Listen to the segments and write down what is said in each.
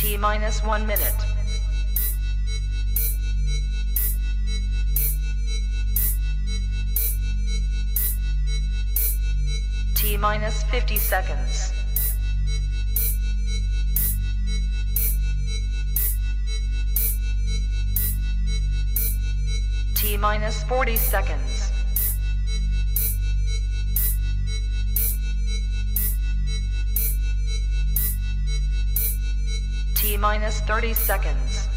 T minus 1 minute. T minus 50 seconds. T minus 40 seconds. T minus 30 seconds.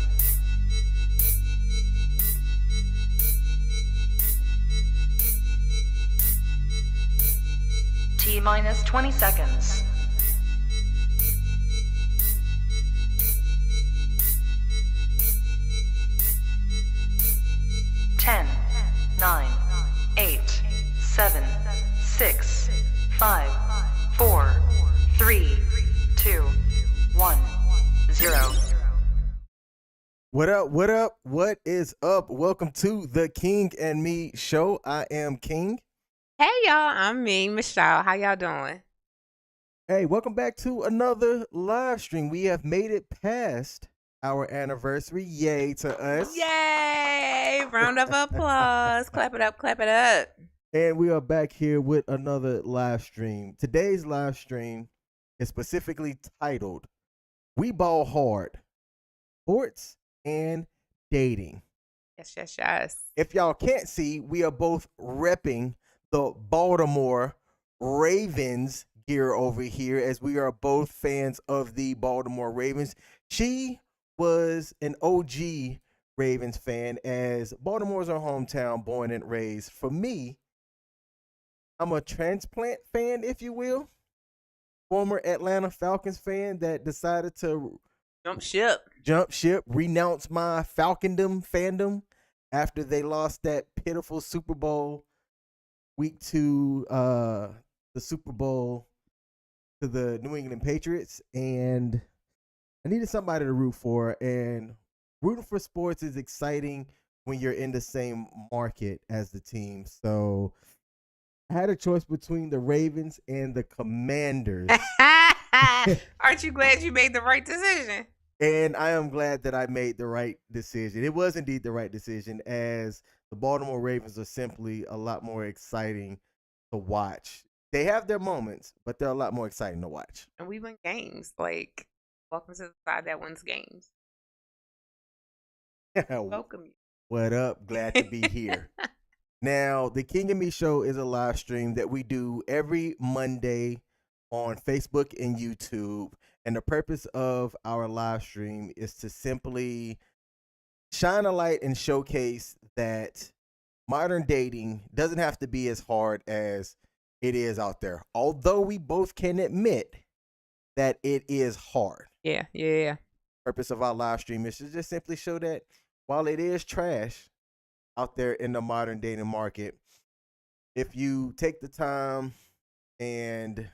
T minus 20 seconds. Ten, 9, 8, 7, 6, 5, 4, 3, 2, 1, 0. What up? What up? What is up? Welcome to the King and Me show. I am King. Hey y'all, I'm me, Michelle. How y'all doing? Hey, welcome back to another live stream. We have made it past our anniversary. Yay to us. Yay! Round of applause. Clap it up, clap it up. And we are back here with another live stream. Today's live stream is specifically titled We Ball Hard, Sports and Dating. Yes. If y'all can't see, we are both repping the Baltimore Ravens gear over here, as we are both fans of the Baltimore Ravens. She was an OG Ravens fan, as Baltimore's our hometown, born and raised. For me, I'm a transplant fan, if you will. Former Atlanta Falcons fan that decided to Jump ship, renounce my Falcondom fandom after they lost that pitiful Super Bowl week to the Super Bowl to the New England Patriots, and I needed somebody to root for, and rooting for sports is exciting when you're in the same market as the team. So I had a choice between the Ravens and the Commanders. Aren't you glad you made the right decision? And I am glad that I made the right decision. It was indeed the right decision, as the Baltimore Ravens are simply a lot more exciting to watch. They have their moments, but they're a lot more exciting to watch. And we win games. Like, welcome to the side that wins games. Welcome you. What up? Glad to be here. Now, the King and Me show is a live stream that we do every Monday on Facebook and YouTube. And the purpose of our live stream is to simply shine a light and showcase that modern dating doesn't have to be as hard as it is out there. Although we both can admit that it is hard. Yeah. Purpose of our live stream is to just simply show that while it is trash out there in the modern dating market, if you take the time and,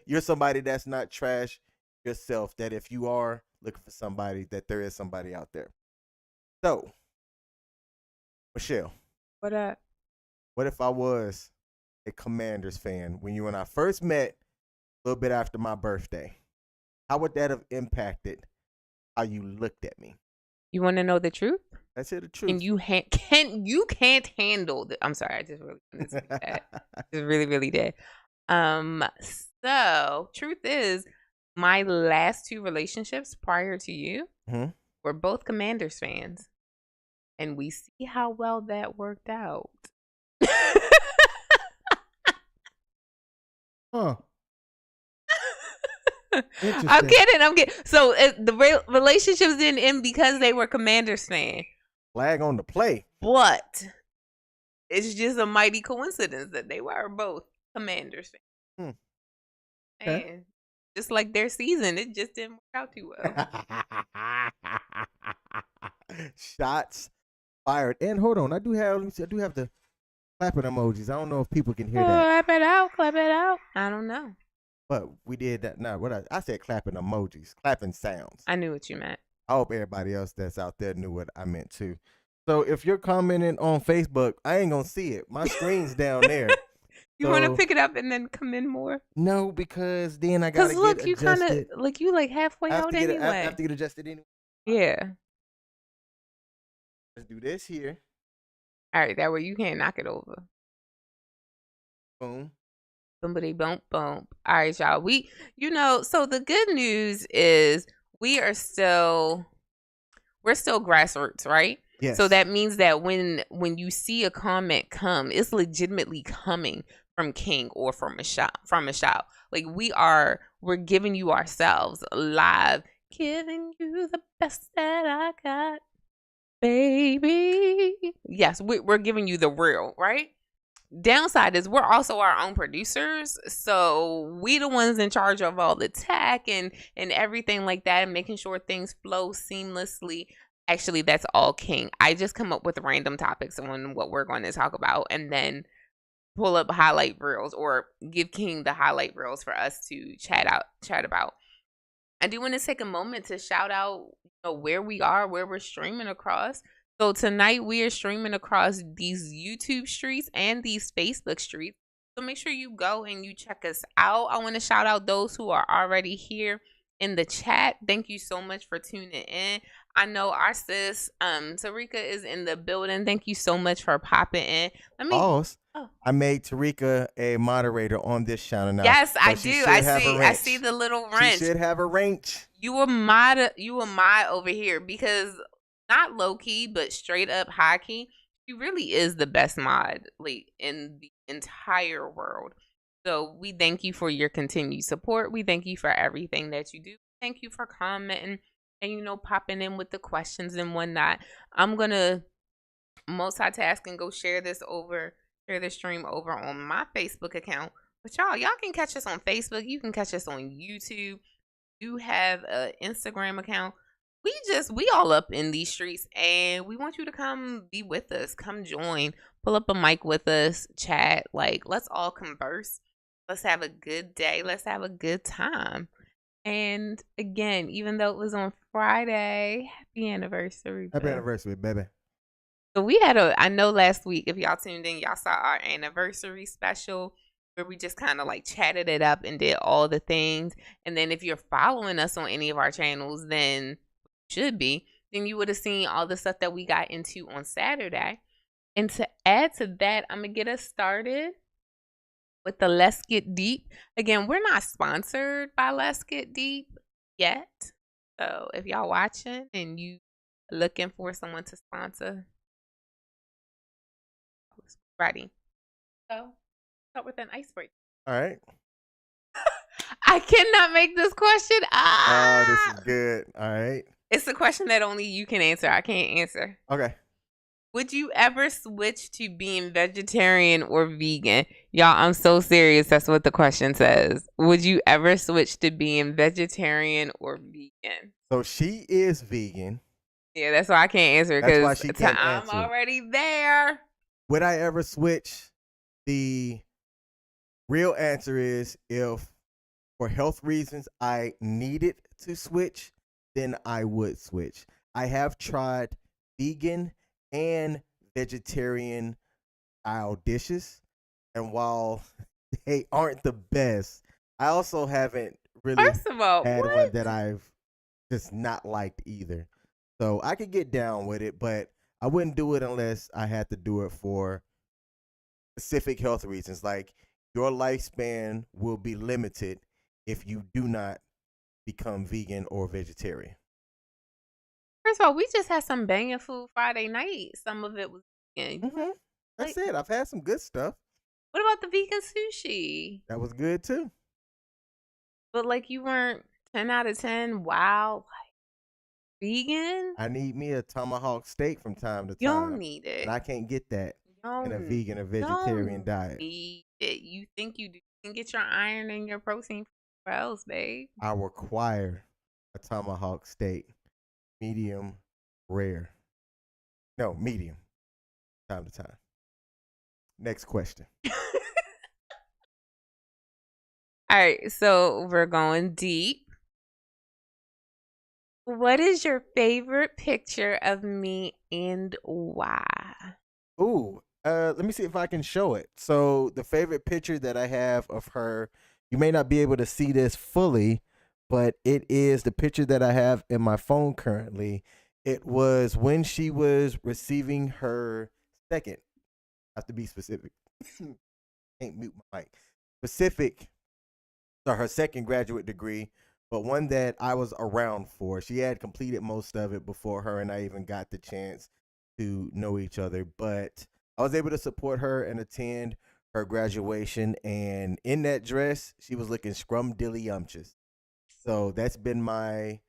you're somebody that's not trash yourself, that if you are looking for somebody, that there is somebody out there. So, Michelle. What up? What if I was a Commanders fan when you and I first met a little bit after my birthday? How would that have impacted how you looked at me? You want to know the truth? Let's hear the truth. And you can't handle the. I'm sorry, I just really wanted to say that. Just really did. So truth is, my last two relationships prior to you were both Commanders fans, and we see how well that worked out. Huh. I'm kidding. So the relationships didn't end because they were Commanders fan. Flag on the play. But it's just a mighty coincidence that they were both Commanders fans. Okay. And just like their season, it just didn't work out too well. Shots fired. And hold on, I do have the clapping emojis. I don't know if people can hear that. Clap it out. I don't know. But we did that. No, I said clapping emojis, clapping sounds. I knew what you meant. I hope everybody else that's out there knew what I meant too. So if you're commenting on Facebook, I ain't gonna see it. My screen's down there. You want to pick it up and then come in more? No, because then I gotta look, get you kind of adjusted. like you like halfway out anyway. I have to get adjusted anyway. Yeah. Let's do this here. All right, that way you can't knock it over. Boom. Somebody bump bump. All right, y'all. So the good news is we're still grassroots, right? Yes. So that means that when you see a comment come, it's legitimately coming from King or from Michelle. Like we're giving you ourselves live, giving you the best that I got, baby. Yes, we're giving you the real, right? Downside is we're also our own producers, so we the ones in charge of all the tech and everything like that, and making sure things flow seamlessly. Actually, that's all King. I just come up with random topics on what we're going to talk about, and then pull up highlight reels or give King the highlight reels for us to chat about. I do want to take a moment to shout out where we are, where we're streaming across. So tonight we are streaming across these YouTube streets and these Facebook streets. So make sure you go and you check us out. I want to shout out those who are already here in the chat. Thank you so much for tuning in. I know our sis, Tarika, is in the building. Thank you so much for popping in. I made Tarika a moderator on this channel now. Yes, I do. I see the little wrench. She should have a wrench. You a mod over here because not low key, but straight up high key. She really is the best mod like in the entire world. So we thank you for your continued support. We thank you for everything that you do. Thank you for commenting and popping in with the questions and whatnot. I'm gonna multitask and go share the stream over on my Facebook account. But y'all can catch us on Facebook. You can catch us on YouTube. You have an Instagram account. We all up in these streets, and we want you to come be with us. Come join. Pull up a mic with us. Chat. Like, let's all converse. Let's have a good day. Let's have a good time. And again, even though it was on Friday, happy anniversary. Happy anniversary, baby. So we had I know last week, if y'all tuned in, y'all saw our anniversary special where we just kind of like chatted it up and did all the things. And then if you're following us on any of our channels, then you would have seen all the stuff that we got into on Saturday. And to add to that, I'm going to get us started with the Let's Get Deep. Again, we're not sponsored by Let's Get Deep yet. So if y'all watching and you looking for someone to sponsor, ready. So start with an icebreaker. All right. I cannot make this question. Oh, this is good. All right. It's a question that only you can answer. I can't answer. Okay. Would you ever switch to being vegetarian or vegan? Y'all, I'm so serious. That's what the question says. Would you ever switch to being vegetarian or vegan? So she is vegan. Yeah, that's why I can't answer because I'm already there. Would I ever switch? The real answer is if for health reasons I needed to switch, then I would switch. I have tried vegan and vegetarian style dishes, and while they aren't the best, I also haven't really had one that I've just not liked either. So I could get down with it, but I wouldn't do it unless I had to do it for specific health reasons. Like your lifespan will be limited if you do not become vegan or vegetarian. First of all, we just had some banging food Friday night. Some of it was vegan. Mm-hmm. That's it. I've had some good stuff. What about the vegan sushi? That was good too. But like you weren't 10 out of 10. Wow. Vegan? I need me a tomahawk steak from time to time. You don't need it. And I can't get that in a vegan or vegetarian diet. Need it. You think you do. You can get your iron and your protein from where else, babe? I require a tomahawk steak. Medium rare. No, medium. Time to time. Next question. All right, so we're going deep. What is your favorite picture of me and why? Ooh, Let me see if I can show it. So the favorite picture that I have of her, you may not be able to see this fully, but it is the picture that I have in my phone currently. It was when she was receiving her second. I have to be specific. Can't mute my mic. Specific. So her second graduate degree, but one that I was around for. She had completed most of it before her and I even got the chance to know each other. But I was able to support her and attend her graduation. And in that dress, she was looking scrumdiddlyumptious. So that's been my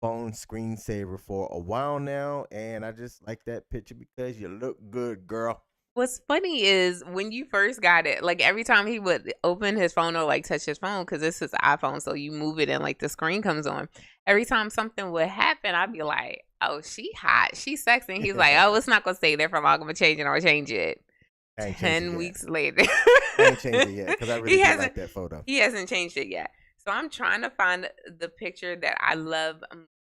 phone screensaver for a while now. And I just like that picture because you look good, girl. What's funny is when you first got it, like every time he would open his phone or like touch his phone, because this is an iPhone, so you move it and like the screen comes on. Every time something would happen, I'd be like, "Oh, she hot, she's sexy." And he's like, "Oh, it's not gonna stay there for long. I'm gonna change it. I'll change it." I ain't changed it 10 yet. weeks later, I ain't changed it yet because I really do like that photo. He hasn't changed it yet. So I'm trying to find the picture that I love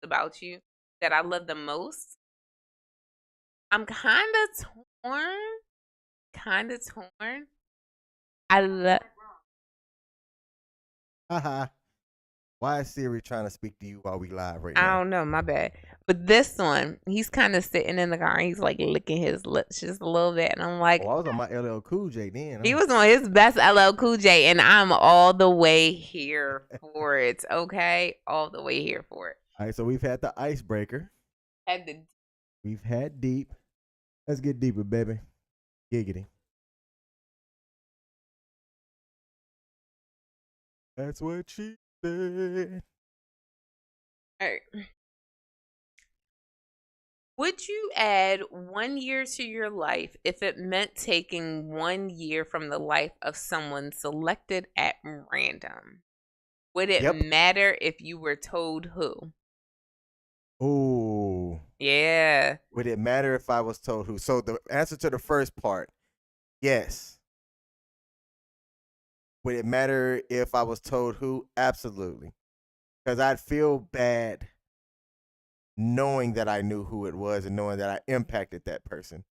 about you, that I love the most. I'm kind of torn. I love. Haha. Why is Siri trying to speak to you while we live right I now? don't know, my bad. But this one, he's kind of sitting in the car. And he's like licking his lips just a little bit, and I'm like, Oh, I was on my LL Cool J then. he was on his best LL Cool J, and I'm all the way here for it. Okay, all the way here for it. All right, so we've had the icebreaker. We've had deep. Let's get deeper, baby. Giggity. That's what she said. All right. Would you add 1 year to your life if it meant taking 1 year from the life of someone selected at random? Would it matter if you were told who? Oh. Yeah. Would it matter if I was told who? So the answer to the first part, yes. Would it matter if I was told who? Absolutely. Because I'd feel bad knowing that I knew who it was and knowing that I impacted that person.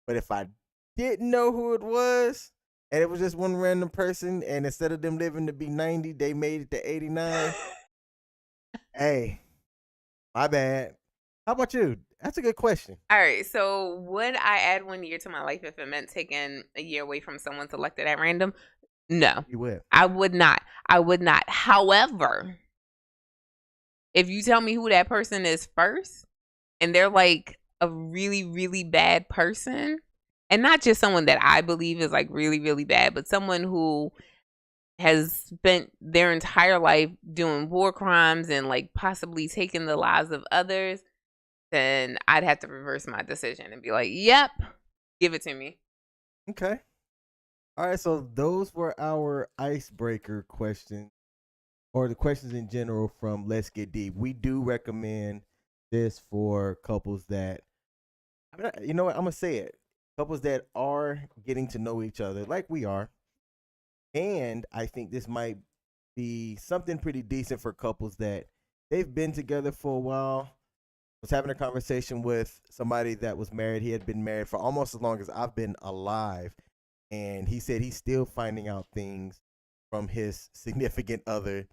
But if I didn't know who it was and it was just one random person and instead of them living to be 90, they made it to 89, hey, my bad. How about you? That's a good question. All right. So, would I add 1 year to my life if it meant taking a year away from someone selected at random? No. You would. I would not. However, if you tell me who that person is first and they're like a really, really bad person, and not just someone that I believe is like really, really bad, but someone who has spent their entire life doing war crimes and like possibly taking the lives of others, then I'd have to reverse my decision and be like, yep, give it to me. Okay. All right. So those were our icebreaker questions, or the questions in general from Let's Get Deep. We do recommend this for couples that, you know what, I'm going to say it. Couples that are getting to know each other like we are. And I think this might be something pretty decent for couples that they've been together for a while. I was having a conversation with somebody that was married. He had been married for almost as long as I've been alive. And he said he's still finding out things from his significant other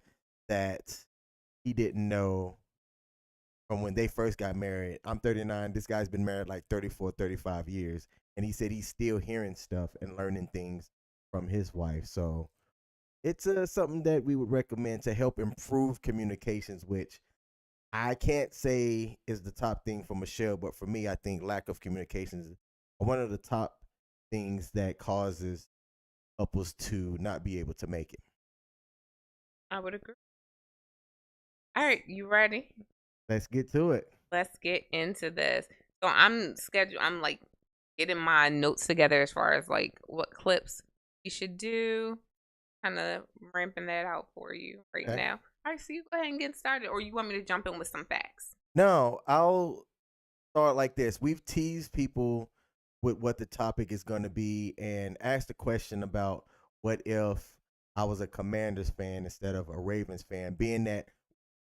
that he didn't know from when they first got married. I'm 39. This guy's been married like 34, 35 years. And he said he's still hearing stuff and learning things from his wife. So it's something that we would recommend to help improve communications, which I can't say is the top thing for Michelle, but for me, I think lack of communications is one of the top things that causes couples to not be able to make it. I would agree. All right, you ready? Let's get to it. Let's get into this. So I'm like getting my notes together as far as like what clips you should do. Kind of ramping that out for you right now. All right, so you go ahead and get started, or you want me to jump in with some facts? No, I'll start like this. We've teased people with what the topic is going to be and asked a question about what if I was a Commanders fan instead of a Ravens fan, being that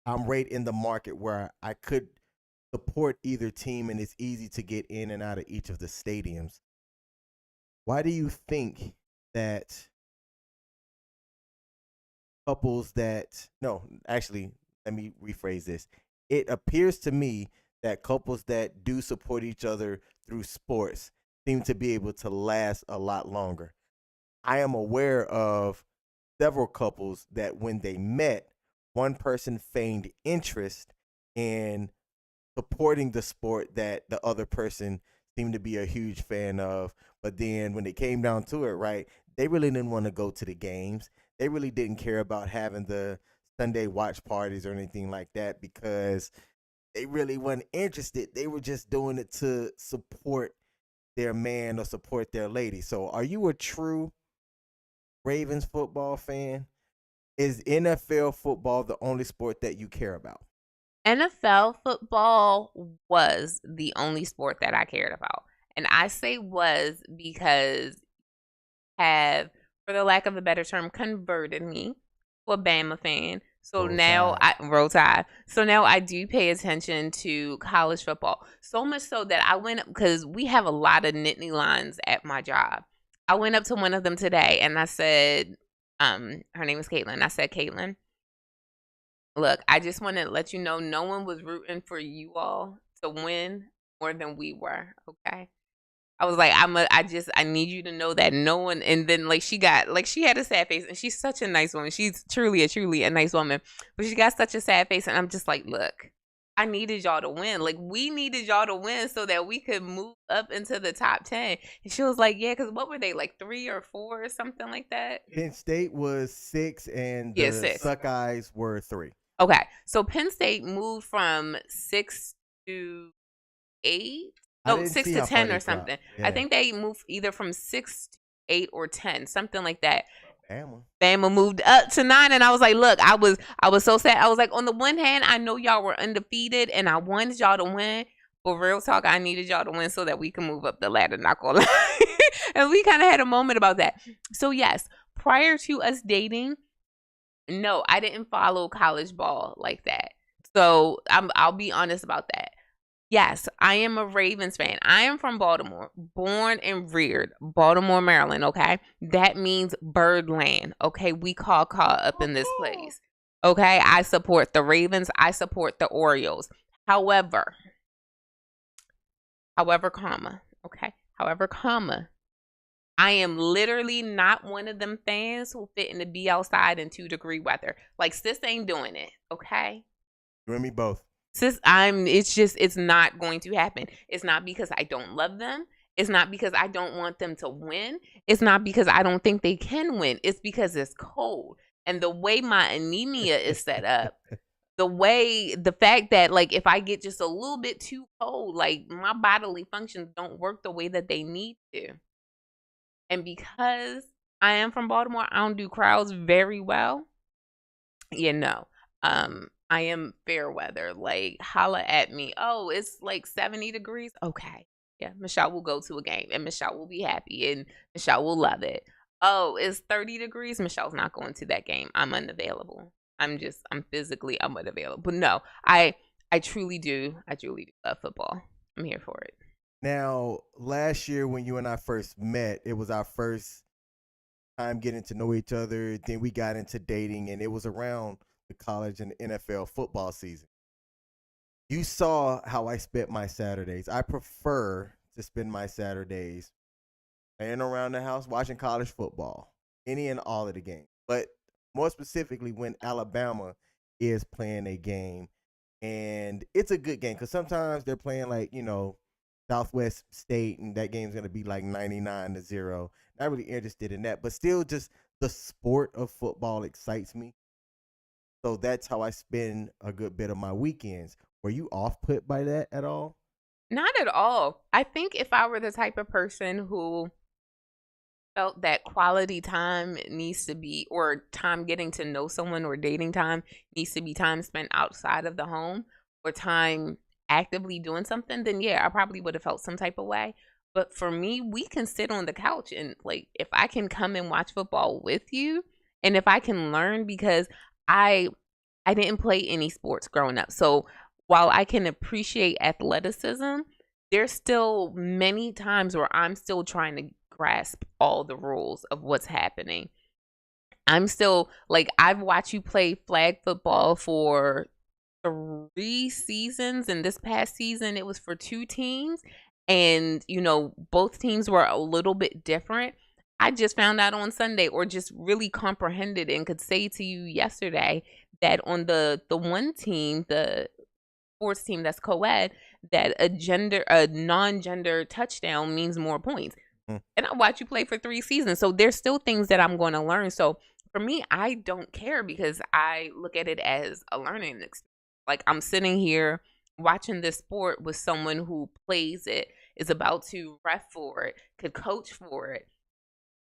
I'm right in the market where I could support either team and it's easy to get in and out of each of the stadiums. Why do you think that couples that no, actually, let me rephrase this. It appears to me that couples that do support each other through sports seem to be able to last a lot longer. I am aware of several couples that when they met, one person feigned interest in supporting the sport that the other person seemed to be a huge fan of. But then when it came down to it, right, they really didn't want to go to the games. They really didn't care about having the Sunday watch parties or anything like that because they really weren't interested. They were just doing it to support their man or support their lady. So are you a true Ravens football fan? Is NFL football the only sport that you care about? NFL football was the only sport that I cared about. And I say was because have, for the lack of a better term, converted me to a Bama fan. So Roll now Tide. roll tide. So now I do pay attention to college football. So much so that I went up because we have a lot of Nittany lines at my job. I went up to one of them today and I said, her name is Caitlin. I said, Caitlin, look, I just want to let you know no one was rooting for you all to win more than we were. Okay. I was like, I need you to know that no one, and then like she had a sad face, and she's such a nice woman. She's truly a nice woman, but she got such a sad face, and I'm just like, look, I needed y'all to win. Like we needed y'all to win so that we could move up into the top 10. And she was like, yeah, because what were they, like 3 or 4 or something like that? Penn State was 6 and Yeah, the 6. Suckeyes were 3. Okay, so Penn State moved from 6 to 8. I No, didn't 6 see to how far 10 they or something. dropped. I Yeah. think they moved either from 6 to 8 or 10, something like that. Bama. Bama moved up to 9, and I was like, look, I was so sad. I was like, on the one hand, I know y'all were undefeated, and I wanted y'all to win. But real talk, I needed y'all to win so that we can move up the ladder, not gonna lie. And we kind of had a moment about that. So yes, prior to us dating, no, I didn't follow college ball like that. So I'll be honest about that. Yes, I am a Ravens fan. I am from Baltimore, born and reared, Baltimore, Maryland, okay? That means Birdland, okay? We call up in this place, okay? I support the Ravens. I support the Orioles. However, comma, okay? However, comma, I am literally not one of them fans who fit in to be outside in 2-degree weather. Like, sis ain't doing it, okay? You and me both. Sis, it's not going to happen. It's not because I don't love them. It's not because I don't want them to win. It's not because I don't think they can win. It's because it's cold. And the way my anemia is set up, the fact that like if I get just a little bit too cold, like my bodily functions don't work the way that they need to. And because I am from Baltimore, I don't do crowds very well. I am fair weather. Like, holla at me. Oh, it's like 70 degrees. Okay. Yeah, Michelle will go to a game and Michelle will be happy and Michelle will love it. Oh, it's 30 degrees. Michelle's not going to that game. I'm unavailable. I'm physically unavailable. But no, I truly do. I truly do love football. I'm here for it. Now, last year when you and I first met, it was our first time getting to know each other. Then we got into dating, and it was around the college and NFL football season. You saw how I spent my Saturdays. I prefer to spend my Saturdays laying around the house watching college football, any and all of the games. But more specifically, when Alabama is playing a game, and it's a good game because sometimes they're playing like Southwest State, and that game's gonna be like 99-0. Not really interested in that, but still, just the sport of football excites me. So that's how I spend a good bit of my weekends. Were you off put by that at all? Not at all. I think if I were the type of person who felt that quality time needs to be, or time getting to know someone or dating time needs to be time spent outside of the home or time actively doing something, then yeah, I probably would have felt some type of way. But for me, we can sit on the couch and like, if I can come and watch football with you and if I can learn, because I didn't play any sports growing up. So while I can appreciate athleticism, there's still many times where I'm still trying to grasp all the rules of what's happening. I'm still like, I've watched you play flag football for 3 seasons, and this past season it was for 2 teams, and both teams were a little bit different. I just found out on Sunday, or just really comprehended and could say to you yesterday, that on the one team, the sports team that's co-ed, that a non-gender touchdown means more points. And I watch you play for 3 seasons, so there's still things that I'm going to learn. So for me, I don't care, because I look at it as a learning experience. Like, I'm sitting here watching this sport with someone who plays it, is about to ref for it, could coach for it.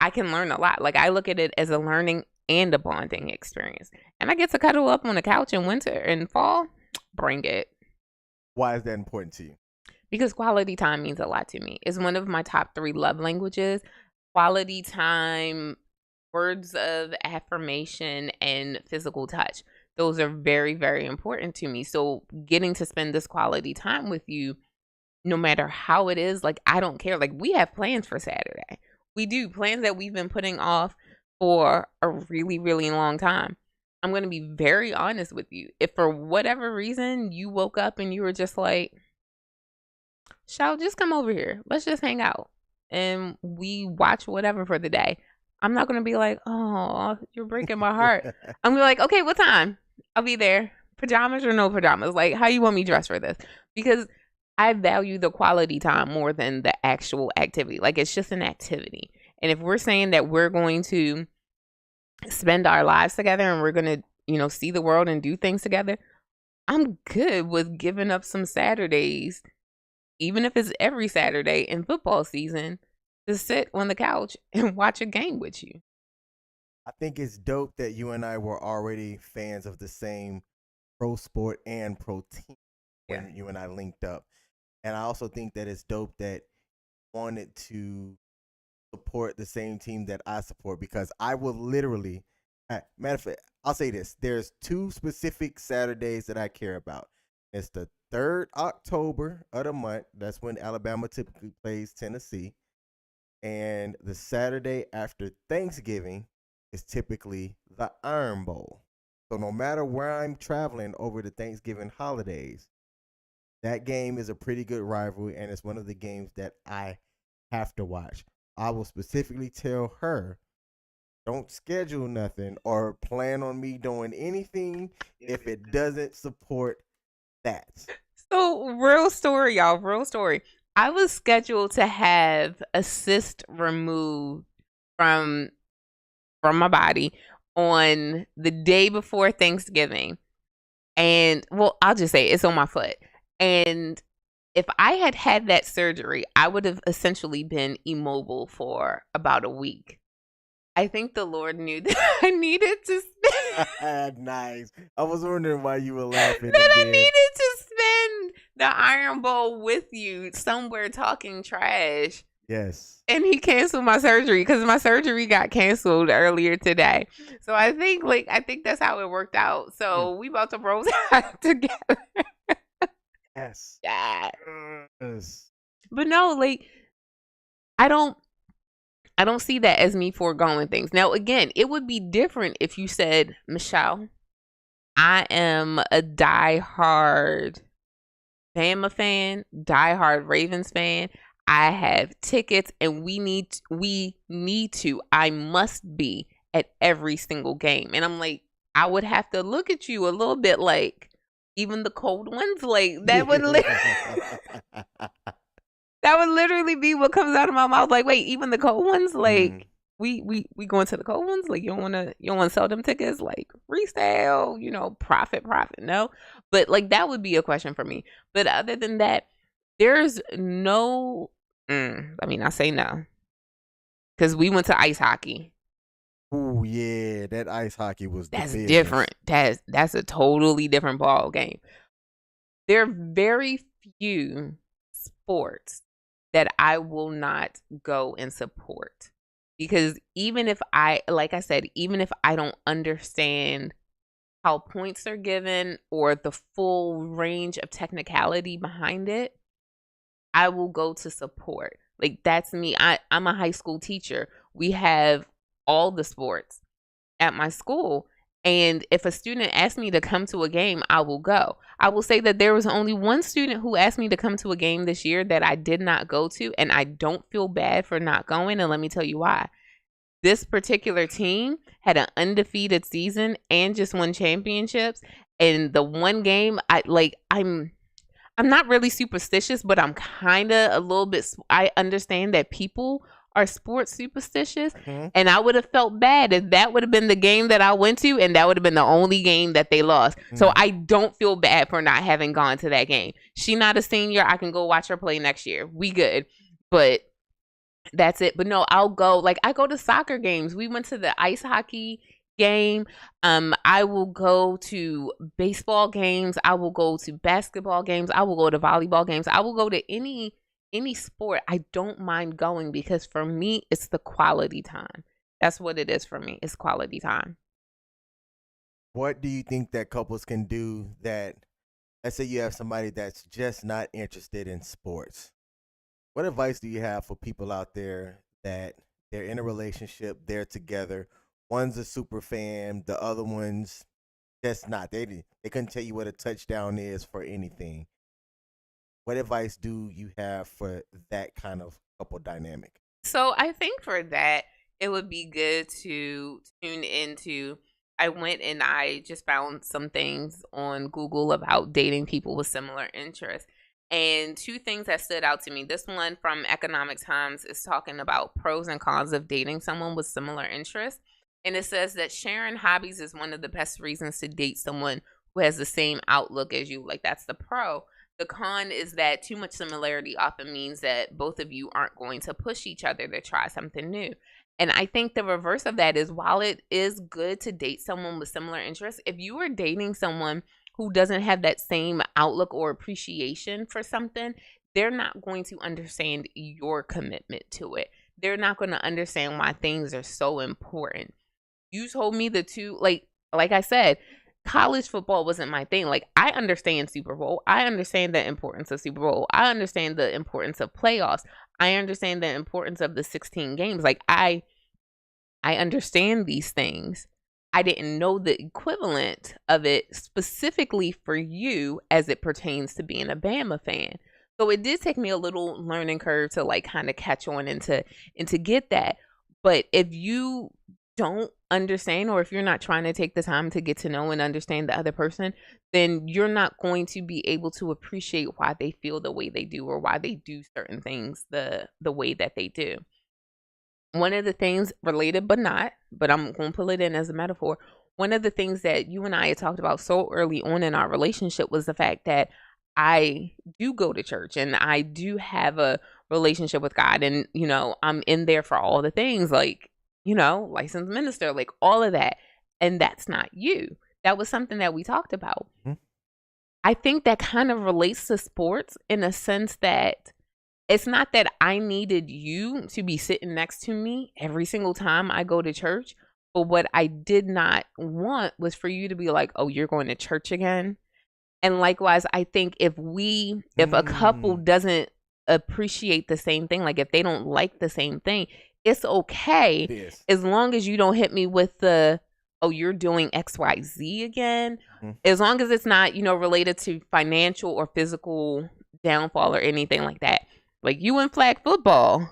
I can learn a lot. Like, I look at it as a learning and a bonding experience. And I get to cuddle up on the couch in winter and fall. Bring it. Why is that important to you? Because quality time means a lot to me. It's one of my top 3 love languages. Quality time, words of affirmation, and physical touch. Those are very, very important to me. So getting to spend this quality time with you, no matter how it is, like, I don't care. Like, we have plans for Saturday. We do. Plans that we've been putting off for a really, really long time. I'm going to be very honest with you. If for whatever reason you woke up and you were just like, Shall, just come over here. Let's just hang out. And we watch whatever for the day. I'm not going to be like, oh, you're breaking my heart. I'm going to be like, okay, what time? I'll be there. Pajamas or no pajamas? Like, how you want me dressed for this? Because I value the quality time more than the actual activity. Like, it's just an activity. And if we're saying that we're going to spend our lives together and we're going to, see the world and do things together, I'm good with giving up some Saturdays, even if it's every Saturday in football season, to sit on the couch and watch a game with you. I think it's dope that you and I were already fans of the same pro sport and pro team when you and I linked up. And I also think that it's dope that you wanted to support the same team that I support, because I will literally, matter of fact, I'll say this. There's 2 specific Saturdays that I care about. It's the 3rd October of the month. That's when Alabama typically plays Tennessee. And the Saturday after Thanksgiving is typically the Iron Bowl. So no matter where I'm traveling over the Thanksgiving holidays, that game is a pretty good rivalry, and it's one of the games that I have to watch. I will specifically tell her, don't schedule nothing or plan on me doing anything if it doesn't support that. So, real story, y'all. Real story. I was scheduled to have a cyst removed from my body on the day before Thanksgiving. And, well, I'll just say it's on my foot. And if I had had that surgery, I would have essentially been immobile for about a week. I think the Lord knew that I needed to spend. Nice. I was wondering why you were laughing. That I needed to spend the Iron Bowl with you somewhere talking trash. Yes. And he canceled my surgery because my surgery got canceled earlier today. So I think that's how it worked out. So we about to roll together. Yes. Yeah. Yes. But no, like, I don't see that as me foregoing things. Now, again, it would be different if you said, Michelle, I am a diehard Bama fan, diehard Ravens fan. I have tickets, and I must be at every single game. And I'm like, I would have to look at you a little bit like, even the cold ones, like, that would that would literally be what comes out of my mouth. Like, wait, even the cold ones, like, we going to the cold ones? Like, you don't want to sell them tickets, like, resale, profit, no. But, like, that would be a question for me. But other than that, there's no, I mean, I say no, because we went to ice hockey. Oh yeah, that ice hockey was that's different. That's a totally different ball game. There are very few sports that I will not go and support, because even if I don't understand how points are given or the full range of technicality behind it, I will go to support. Like, that's me. I'm a high school teacher. We have all the sports at my school. And if a student asks me to come to a game, I will go. I will say that there was only one student who asked me to come to a game this year that I did not go to, and I don't feel bad for not going, and let me tell you why. This particular team had an undefeated season and just won championships, and the one game I'm not really superstitious, but I'm kind of a little bit. I understand that people are sports superstitious, and I would have felt bad if that would have been the game that I went to, and that would have been the only game that they lost. So I don't feel bad for not having gone to that game. She not a senior. I can go watch her play next year. We good, but that's it. But no, I'll go. Like, I go to soccer games. We went to the ice hockey game. I will go to baseball games. I will go to basketball games. I will go to volleyball games. I will go to any sport. I don't mind going, because for me, it's the quality time. That's what it is for me. It's quality time. What do you think that couples can do that, let's say you have somebody that's just not interested in sports? What advice do you have for people out there that they're in a relationship, they're together, one's a super fan, the other one's just not. They couldn't tell you what a touchdown is for anything. What advice do you have for that kind of couple dynamic? So I think for that, it would be good to tune into. I went and I just found some things on Google about dating people with similar interests. And two things that stood out to me. This one from Economic Times is talking about pros and cons of dating someone with similar interests. And it says that sharing hobbies is one of the best reasons to date someone who has the same outlook as you. Like, that's the pro. The con is that too much similarity often means that both of you aren't going to push each other to try something new. And I think the reverse of that is, while it is good to date someone with similar interests, if you are dating someone who doesn't have that same outlook or appreciation for something, they're not going to understand your commitment to it. They're not going to understand why things are so important. You told me the two, like I said, college football wasn't my thing. Like, I understand Super Bowl. I understand the importance of Super Bowl. I understand the importance of playoffs. I understand the importance of the 16 games. Like, I understand these things. I didn't know the equivalent of it specifically for you as it pertains to being a Bama fan. So it did take me a little learning curve to like kind of catch on and to get that. But if you don't understand, or if you're not trying to take the time to get to know and understand the other person, then you're not going to be able to appreciate why they feel the way they do, or why they do certain things the way that they do. One of the things related, but I'm going to pull it in as a metaphor. One of the things that you and I had talked about so early on in our relationship was the fact that I do go to church and I do have a relationship with God, and, you know, I'm in there for all the things, like, you know, licensed minister, like all of that. And that's not you. That was something that we talked about. Mm-hmm. I think that kind of relates to sports in a sense that it's not that I needed you to be sitting next to me every single time I go to church, but what I did not want was for you to be like, oh, you're going to church again. And likewise, I think if a couple doesn't appreciate the same thing, like if they don't like the same thing, it's okay, as long as you don't hit me with the, oh, you're doing XYZ again. Mm-hmm. As long as it's not, you know, related to financial or physical downfall or anything like that. Like you in flag football,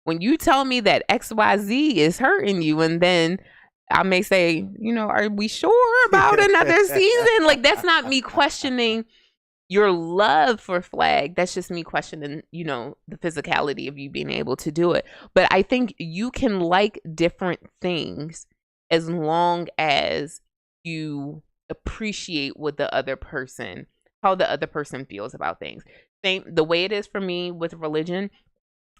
when you tell me that XYZ is hurting you, and then I may say, you know, are we sure about another season? Like, that's not me questioning your love for flag. That's just me questioning, you know, the physicality of you being able to do it. But I think you can like different things as long as you appreciate what the other person, how the other person feels about things. Same the way it is for me with religion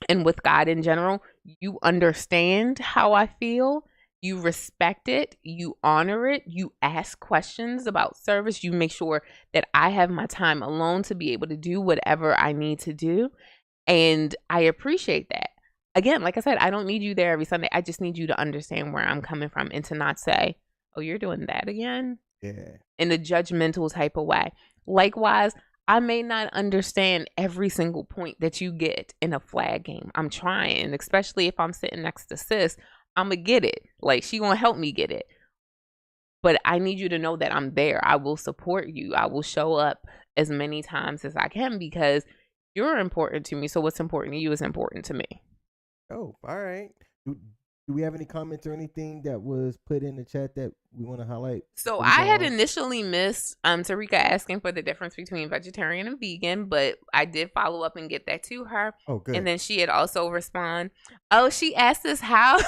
and with God in general. You understand how I feel. You respect it, you honor it, you ask questions about service, you make sure that I have my time alone to be able to do whatever I need to do. And I appreciate that. Again, like I said, I don't need you there every Sunday. I just need you to understand where I'm coming from and to not say, oh, you're doing that again? Yeah. In a judgmental type of way. Likewise, I may not understand every single point that you get in a flag game. I'm trying, especially if I'm sitting next to sis. I'm going to get it. Like, she going to help me get it. But I need you to know that I'm there. I will support you. I will show up as many times as I can because you're important to me. So what's important to you is important to me. Oh, all right. Do we have any comments or anything that was put in the chat that we want to highlight? So before we I go had on? initially missed Tarika asking for the difference between vegetarian and vegan, but I did follow up and get that to her. Oh, good. And then she had also respond. Oh, she asked us how.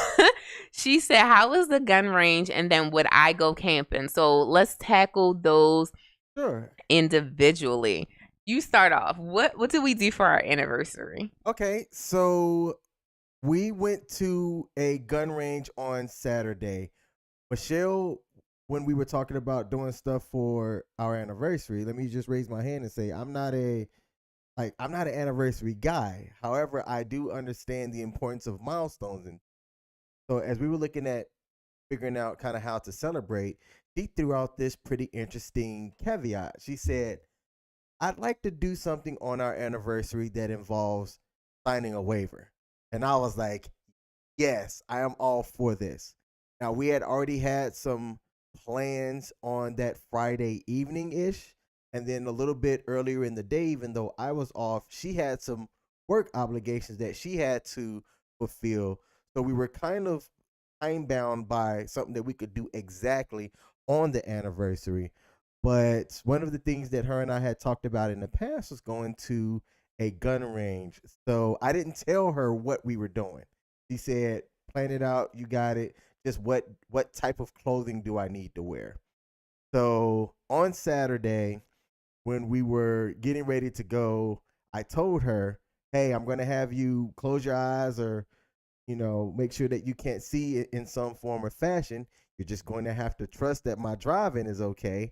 She said, "How is the gun range?" And then would I go camping? So let's tackle those Sure. individually. You start off. What did we do for our anniversary? Okay, so we went to a gun range on Saturday. Michelle, when we were talking about doing stuff for our anniversary, let me just raise my hand and say I'm not an anniversary guy. However, I do understand the importance of milestones, and so as we were looking at figuring out kind of how to celebrate, she threw out this pretty interesting caveat. She said, "I'd like to do something on our anniversary that involves signing a waiver." And I was like, yes, I am all for this. Now, we had already had some plans on that Friday evening ish. And then a little bit earlier in the day, even though I was off, she had some work obligations that she had to fulfill. So we were kind of time bound by something that we could do exactly on the anniversary. But one of the things that her and I had talked about in the past was going to a gun range. So I didn't tell her what we were doing. She said, "Plan it out. You got it. Just what type of clothing do I need to wear?" So on Saturday, when we were getting ready to go, I told her, "Hey, I'm going to have you close your eyes or, make sure that you can't see it in some form or fashion. You're just going to have to trust that my driving is okay.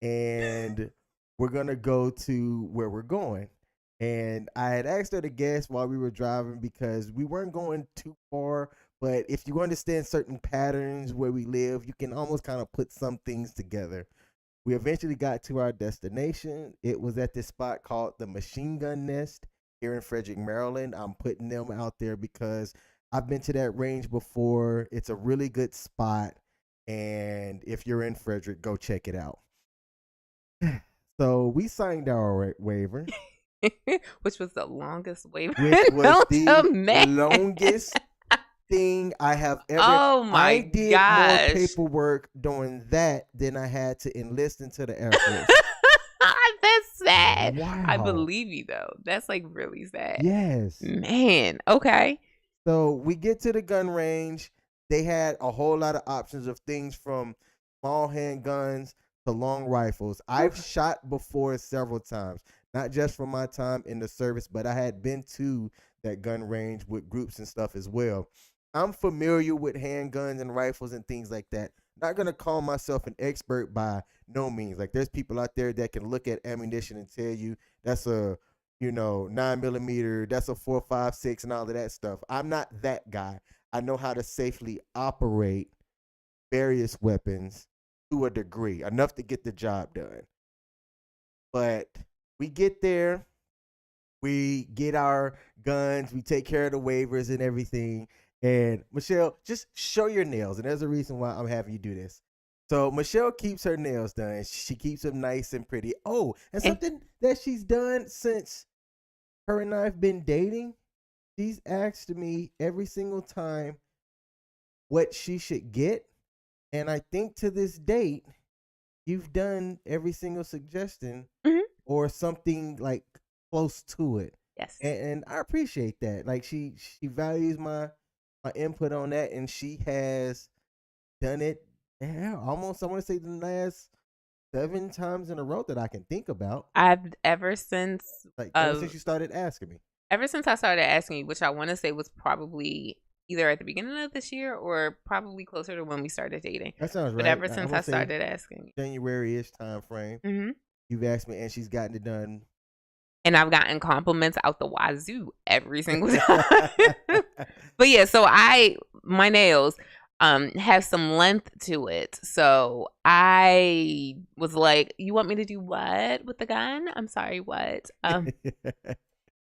And we're going to go to where we're going." And I had asked her to guess while we were driving because we weren't going too far. But if you understand certain patterns where we live, you can almost kind of put some things together. We eventually got to our destination. It was at this spot called the Machine Gun Nest here in Frederick, Maryland. I'm putting them out there because I've been to that range before. It's a really good spot. And if you're in Frederick, go check it out. So we signed our waiver. Which was the longest waiver. Which was the to longest thing I have ever. Oh my I did gosh. more paperwork doing that than I had to enlist into the Air Force. That's sad. Wow. I believe you though. That's like really sad. Yes. Man. Okay. So we get to the gun range. They had a whole lot of options of things from small handguns to long rifles. I've shot before several times, not just from my time in the service, but I had been to that gun range with groups and stuff as well. I'm familiar with handguns and rifles and things like that. Not going to call myself an expert by no means. Like, there's people out there that can look at ammunition and tell you that's a 9mm, that's a 4.56 and all of that stuff. I'm not that guy. I know how to safely operate various weapons to a degree, enough to get the job done. But we get there, we get our guns, we take care of the waivers and everything. And Michelle, just show your nails. And there's a reason why I'm having you do this. So Michelle keeps her nails done. She keeps them nice and pretty. Oh, and something that she's done since her and I have been dating, she's asked me every single time what she should get. And I think to this date, you've done every single suggestion or something like close to it. Yes. And I appreciate that. Like she values my input on that, and she has done it almost, I want to say, the last 7 times in a row that I can think about. Ever since you started asking me. Ever since I started asking you, which I want to say was probably either at the beginning of this year or probably closer to when we started dating. That sounds right. But ever since I started asking you. January-ish time frame. You've asked me, and she's gotten it done. And I've gotten compliments out the wazoo every single time. But yeah, so my nails, have some length to it. So I was like, you want me to do what with the gun? I'm sorry, what?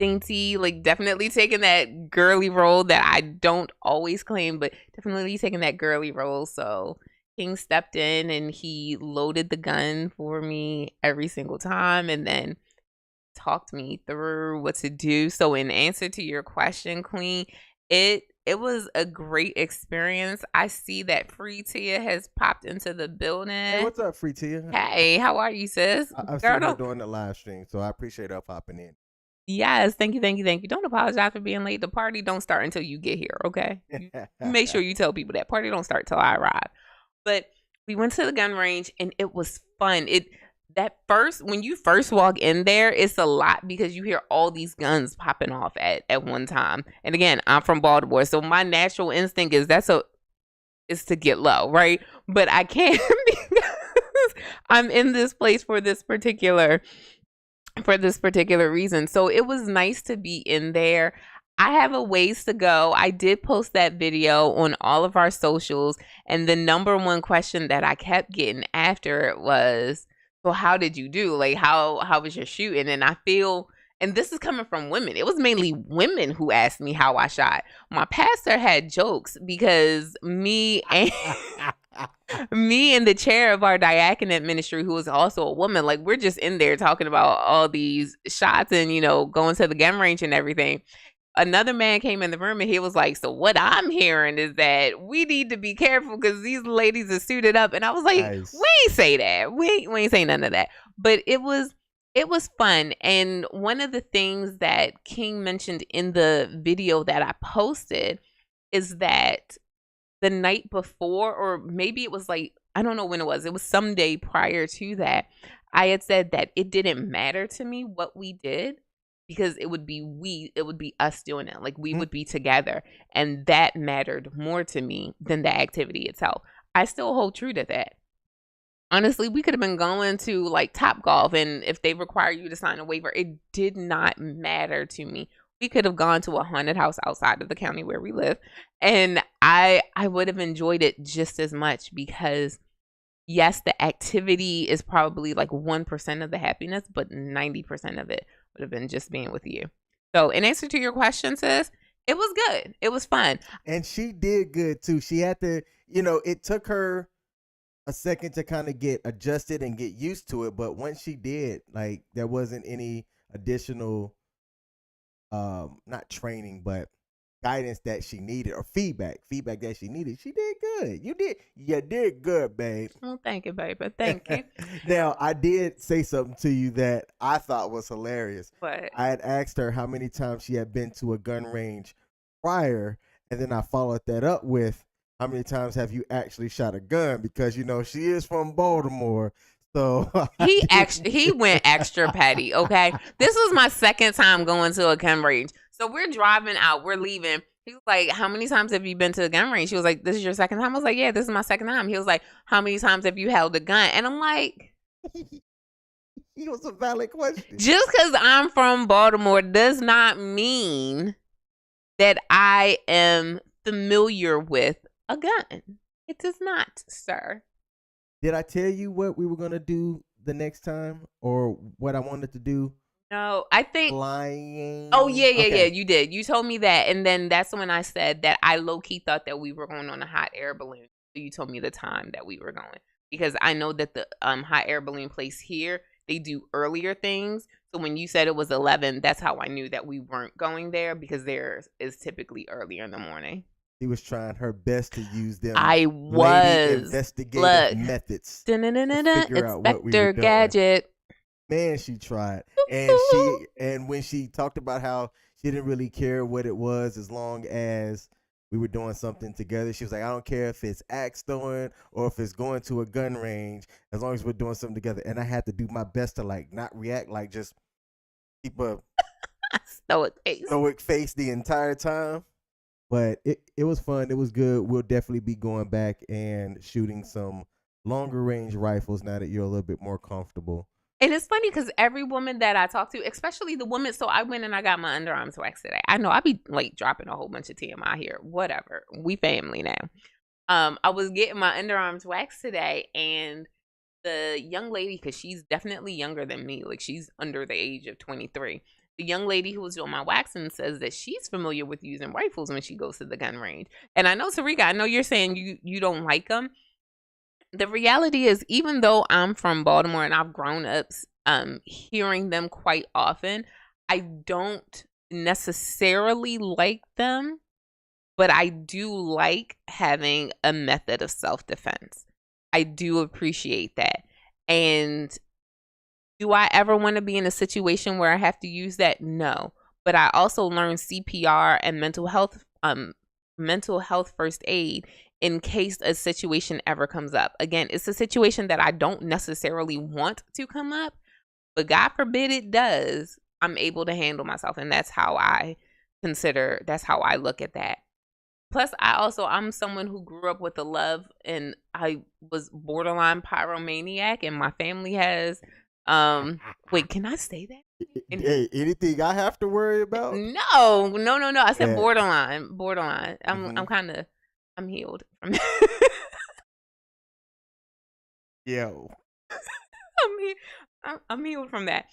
Dainty, like definitely taking that girly role that I don't always claim, but definitely taking that girly role. So King stepped in and he loaded the gun for me every single time and then talked me through what to do. So in answer to your question, Queen, it was a great experience. I see that Free Tia has popped into the building. Hey, what's up, Free Tia? Hey, how are you, sis? I've seen her doing the live stream, so I appreciate her popping in. Yes, thank you, thank you, thank you. Don't apologize for being late. The party don't start until you get here, okay? Make sure you tell people that party don't start till I arrive. But we went to the gun range and it was fun. When you first walk in there, it's a lot because you hear all these guns popping off at one time. And again, I'm from Baltimore, so my natural instinct is to get low, right? But I can't because I'm in this place for this particular reason. So it was nice to be in there. I have a ways to go. I did post that video on all of our socials, and the number one question that I kept getting after it was, so how did you do? Like how was your shooting? And I feel, and this is coming from women. It was mainly women who asked me how I shot. My pastor had jokes because me and the chair of our diaconate ministry, who is also a woman, like we're just in there talking about all these shots and, going to the gun range and everything. Another man came in the room and he was like, so what I'm hearing is that we need to be careful because these ladies are suited up. And I was like, nice. We ain't say that. We ain't say none of that. But it was fun. And one of the things that King mentioned in the video that I posted is that the night before, or maybe it was like, I don't know when it was some day prior to that, I had said that it didn't matter to me what we did because it would be us doing it. Like we would be together, and that mattered more to me than the activity itself. I still hold true to that. Honestly, we could have been going to like Top Golf, and if they require you to sign a waiver, it did not matter to me. We could have gone to a haunted house outside of the county where we live, and I would have enjoyed it just as much because yes, the activity is probably like 1% of the happiness, but 90% of it would have been just being with you. So in answer to your question, sis, it was good. It was fun. And she did good too. She had to, it took her a second to kind of get adjusted and get used to it. But once she did, like there wasn't any additional, not training, but guidance that she needed or feedback that she needed. She did good. You did good, babe. Well, thank you, baby. Thank you. Now, I did say something to you that I thought was hilarious. What? I had asked her how many times she had been to a gun range prior, and then I followed that up with how many times have you actually shot a gun, because she is from Baltimore. So he went extra petty. Okay, this was my second time going to a gun range. So we're driving out, we're leaving. He was like, how many times have you been to a gun range? She was like, this is your second time? I was like, yeah, this is my second time. He was like, how many times have you held a gun? And I'm like, it was a valid question. Just because I'm from Baltimore does not mean that I am familiar with a gun. It does not, sir. Did I tell you what we were going to do the next time, or what I wanted to do? No, I think flying. Oh yeah, you did. You told me that, and then that's when I said that I low-key thought that we were going on a hot air balloon. So you told me the time that we were going, because I know that the hot air balloon place here, they do earlier things. So when you said it was 11, that's how I knew that we weren't going there, because theirs is typically earlier in the morning. She was trying her best to use them. I was investigative methods to figure out what we were doing. Gadget. Man, she tried, and when she talked about how she didn't really care what it was as long as we were doing something together, she was like, I don't care if it's axe throwing or if it's going to a gun range, as long as we're doing something together. And I had to do my best to like not react, like just keep a stoic face the entire time. But it was fun. It was good. We'll definitely be going back and shooting some longer range rifles now that you're a little bit more comfortable. And it's funny because every woman that I talk to, especially the woman, so I went and I got my underarms waxed today. I know I be like dropping a whole bunch of TMI here. Whatever. We family now. I was getting my underarms waxed today, and the young lady, because she's definitely younger than me, like she's under the age of 23. The young lady who was doing my waxing says that she's familiar with using rifles when she goes to the gun range. And I know, Sarika, I know you're saying you don't like them. The reality is, even though I'm from Baltimore and I've grown up hearing them quite often, I don't necessarily like them, but I do like having a method of self-defense. I do appreciate that. And do I ever want to be in a situation where I have to use that? No. But I also learned CPR and mental health first aid in case a situation ever comes up. Again, it's a situation that I don't necessarily want to come up, but God forbid it does. I'm able to handle myself, and that's how I look at that. Plus, I'm someone who grew up with a love, and I was borderline pyromaniac, and my family has wait, can I say that? Hey, anything I have to worry about? No. I said borderline. I'm healed from that. Yo. I'm healed from that.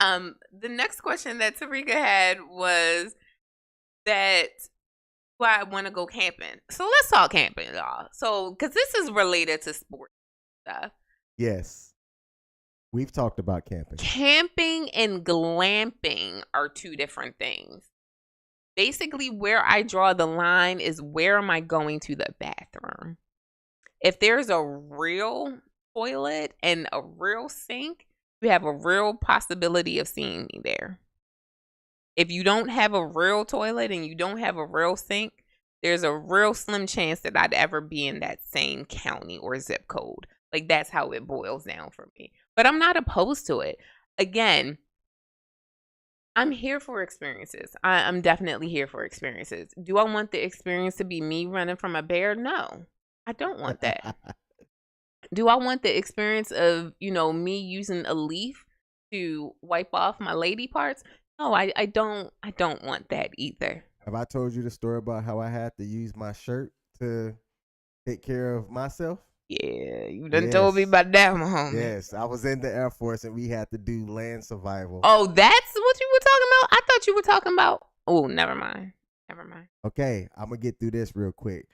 The next question that Tarika had was that why I want to go camping. So let's talk camping, y'all. So, because this is related to sports stuff. Yes. We've talked about camping. Camping and glamping are two different things. Basically, where I draw the line is, where am I going to the bathroom? If there's a real toilet and a real sink, you have a real possibility of seeing me there. If you don't have a real toilet and you don't have a real sink, there's a real slim chance that I'd ever be in that same county or zip code. Like, that's how it boils down for me. But I'm not opposed to it. Again, I'm here for experiences. I'm definitely here for experiences. Do I want the experience to be me running from a bear? No, I don't want that. Do I want the experience of, me using a leaf to wipe off my lady parts? No, I don't want that either. Have I told you the story about how I had to use my shirt to take care of myself? Yeah, you done told me about that, my homie. Yes, I was in the Air Force and we had to do land survival. Oh, that's what you were talking about? I thought you were talking about... Oh, never mind. Okay, I'm going to get through this real quick.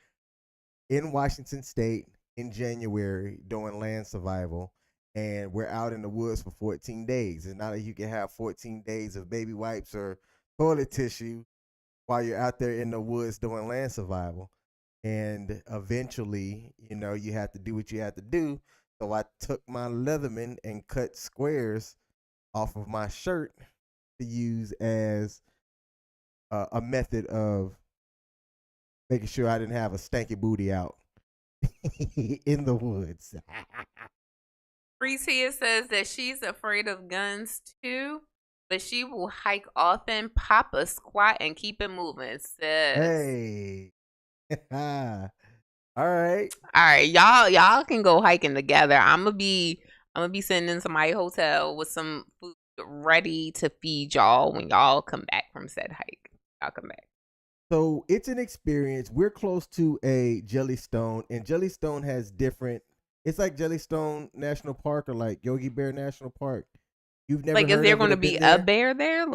In Washington State, in January, doing land survival, and we're out in the woods for 14 days. It's not that you can have 14 days of baby wipes or toilet tissue while you're out there in the woods doing land survival. And eventually, you have to do what you have to do. So I took my Leatherman and cut squares off of my shirt to use as a method of making sure I didn't have a stanky booty out in the woods. Recia says that she's afraid of guns too, but she will hike often, pop a squat, and keep it moving. Says, hey. All right, y'all can go hiking together. I'm gonna be sitting in somebody's hotel with some food ready to feed y'all when y'all come back from said hike. Y'all come back. So it's an experience. We're close to a Jellystone, and Jellystone has different. It's like Jellystone National Park or like Yogi Bear National Park. You've never is there going to be a bear there?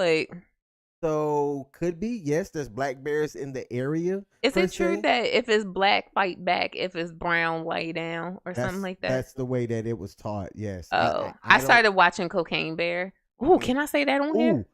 So could be. Yes, there's black bears in the area. Is it true that if it's black, fight back, if it's brown, lay down, or something like that? That's the way that it was taught. Yes. Oh, I started watching Cocaine Bear. Ooh, can I say that on here?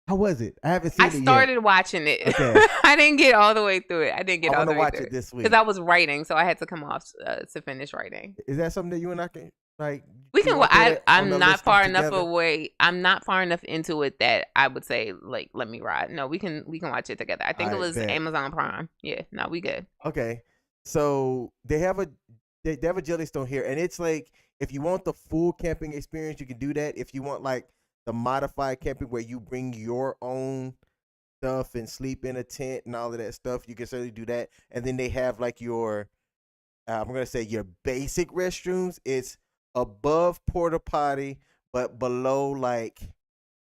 How was it? I haven't seen it yet. I started watching it. Okay. I didn't get all the way through it. I want to watch it this week because I was writing, so I had to come off to finish writing. Is that something that you and I can like? We can. I'm not far enough away. I'm not far enough into it that I would say like let me ride. No, we can watch it together. I think it was Amazon Prime. Yeah, no, we good. Okay, so they have a Jellystone here, and it's like if you want the full camping experience, you can do that. If you want like the modified camping where you bring your own stuff and sleep in a tent and all of that stuff, you can certainly do that. And then they have like your, I'm going to say your basic restrooms. It's above porta potty, but below like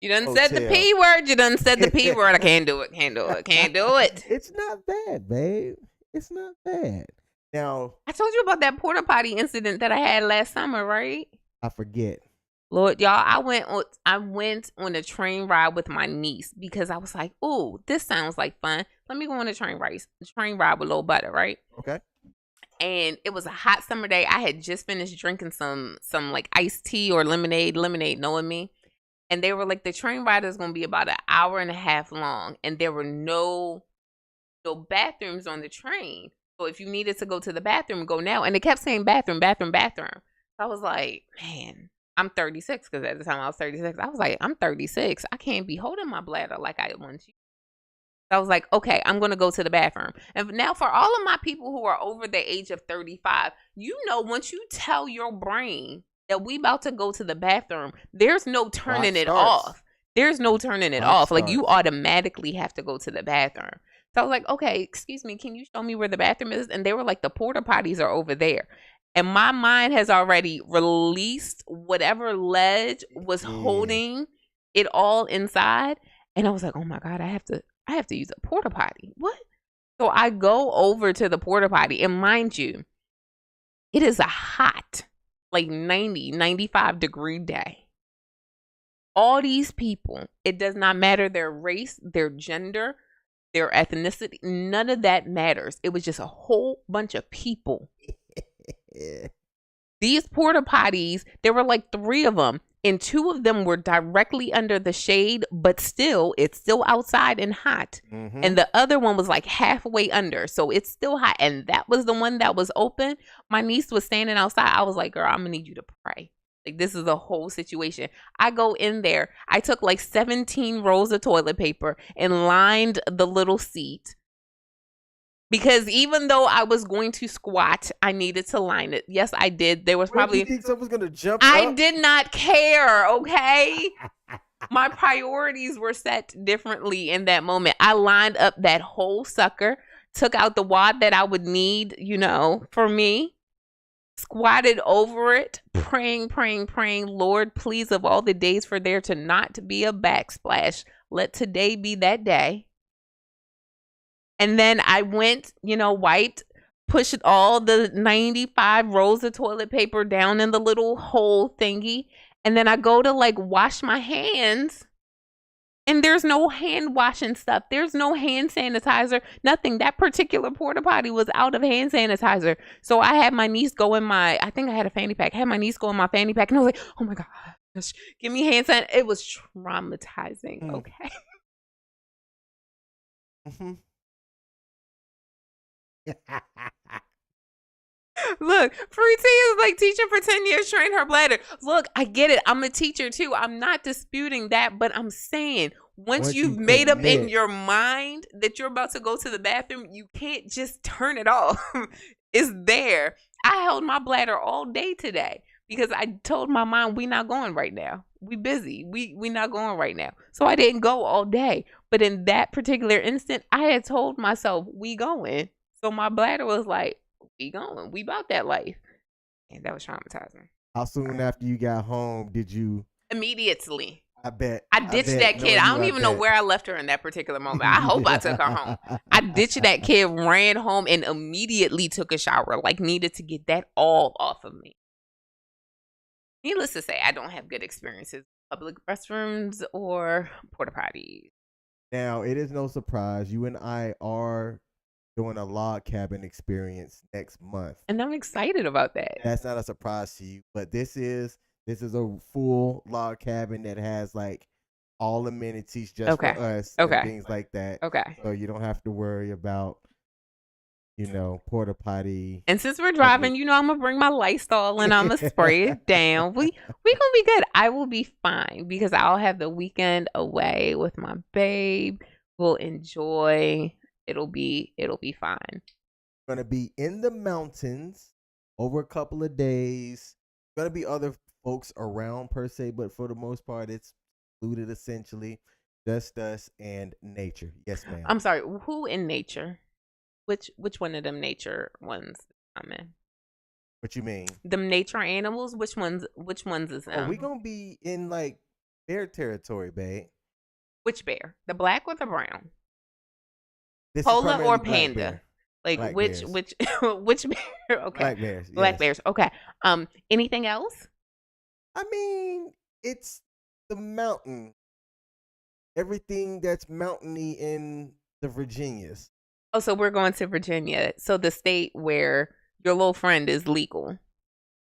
You done said the P word. You done said the P word. I can't do it. Can't do it. It's not bad, babe. It's not bad. Now, I told you about that porta potty incident that I had last summer, right? I forget. Lord, y'all, I went on a train ride with my niece because I was like, "Ooh, this sounds like fun. Let me go on a train ride with Little Butter, right?" Okay. And it was a hot summer day. I had just finished drinking some like iced tea or lemonade, knowing me. And they were like, the train ride is going to be about an hour and a half long, and there were no bathrooms on the train. So if you needed to go to the bathroom, go now. And it kept saying bathroom, bathroom, bathroom. So I was like, man, I'm 36, because at the time I was 36. I was like, I'm 36. I can't be holding my bladder like I want to. So I was like, okay, I'm going to go to the bathroom. And now for all of my people who are over the age of 35, once you tell your brain that we about to go to the bathroom, there's no turning it off. There's no turning it off. Like, you automatically have to go to the bathroom. So I was like, okay, excuse me, can you show me where the bathroom is? And they were like, the porta potties are over there. And my mind has already released whatever ledge was holding it all inside. And I was like, oh my God, I have to use a porta potty. What? So I go over to the porta potty, and mind you, it is a hot, like 90, 95-degree day. All these people, it does not matter their race, their gender, their ethnicity, none of that matters. It was just a whole bunch of people. These porta potties, there were like 3 of them, and 2 of them were directly under the shade, but it's still outside and hot. Mm-hmm. And the other one was like halfway under, so it's still hot. And that was the one that was open. My niece was standing outside. I was like, girl, I'm gonna need you to pray. Like, this is a whole situation. I go in there. I took like 17 rolls of toilet paper and lined the little seat. Because even though I was going to squat, I needed to line it. Yes, I did. There was probably... You think someone's going to jump I up? did not care, okay? My priorities were set differently in that moment. I lined up that whole sucker, took out the wad that I would need, for me, squatted over it, praying, Lord, please, of all the days for there to not be a backsplash, let today be that day. And then I went, wiped, pushed all the 95 rolls of toilet paper down in the little hole thingy. And then I go to like wash my hands. And there's no hand washing stuff. There's no hand sanitizer, nothing. That particular porta potty was out of hand sanitizer. So I had my niece go in I think I had a fanny pack. I had my niece go in my fanny pack. And I was like, oh my gosh, give me hand sanitizer. It was traumatizing. Okay. Mm-hmm. Look, Free T is like, teacher for 10 years, train her bladder. Look, I get it. I'm a teacher too. I'm not disputing that, but I'm saying once you've made up in your mind that you're about to go to the bathroom, you can't just turn it off. It's there. I held my bladder all day today because I told my mom, we not going right now. We busy. We not going right now. So I didn't go all day. But in that particular instant, I had told myself, we going. So my bladder was like, we going. We about that life. And that was traumatizing. How soon after you got home did you? Immediately. I bet. I ditched that kid. I don't even know where I left her in that particular moment. I hope I took her home. I ditched that kid, ran home, and immediately took a shower. Like, needed to get that all off of me. Needless to say, I don't have good experiences with public restrooms or porta potties. Now, it is no surprise. You and I are doing a log cabin experience next month. And I'm excited about that. That's not a surprise to you, but this is a full log cabin that has like all amenities just for us and things like that. Okay. So you don't have to worry about, porta potty. And since we're driving, I'm gonna bring my Lysol and I'm gonna spray it down. We gonna be good. I will be fine because I'll have the weekend away with my babe. We'll enjoy. It'll be fine. Gonna be in the mountains over a couple of days. Gonna be other folks around per se, but for the most part, it's included essentially just us and nature. Yes, ma'am. I'm sorry. Who in nature? Which one of them nature ones I'm in? What you mean? Them nature animals? Which ones is them? We gonna be in like bear territory, babe. Which bear? The black or the brown? This Polar or panda? Like Black which bears. which bear? Okay, Black bears. black Yes. bears. Okay. Anything else? I mean, it's the mountain. Everything that's mountainy in the Virginias. Oh, so we're going to Virginia. So the state where your little friend is legal.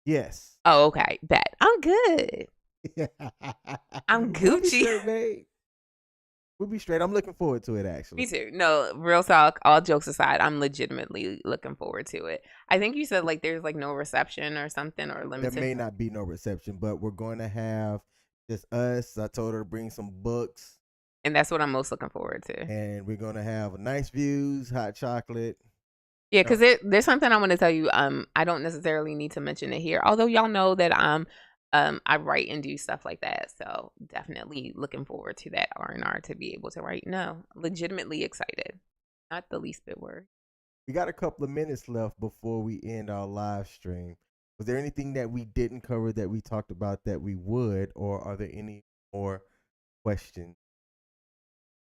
Yes. Oh, okay. Bet. I'm good. I'm We'll be Gucci. straight, babe. We'll be straight. I'm looking forward to it, actually. Me too. No, real talk, all jokes aside, I'm legitimately looking forward to it. I think you said like there's like no reception or something or There limited. may not be no reception, but we're going to have just us. I told her to bring some books, And that's what I'm most looking forward to. and we're going to have nice views, hot chocolate. Yeah, because there's something I want to tell you. I don't necessarily need to mention it here, although y'all know that I write and do stuff like that. So definitely looking forward to that R&R to be able to write. No, legitimately excited, not the least bit worried. We got a couple of minutes left before we end our live stream. Was there anything that we didn't cover that we talked about that we would, or are there any more questions?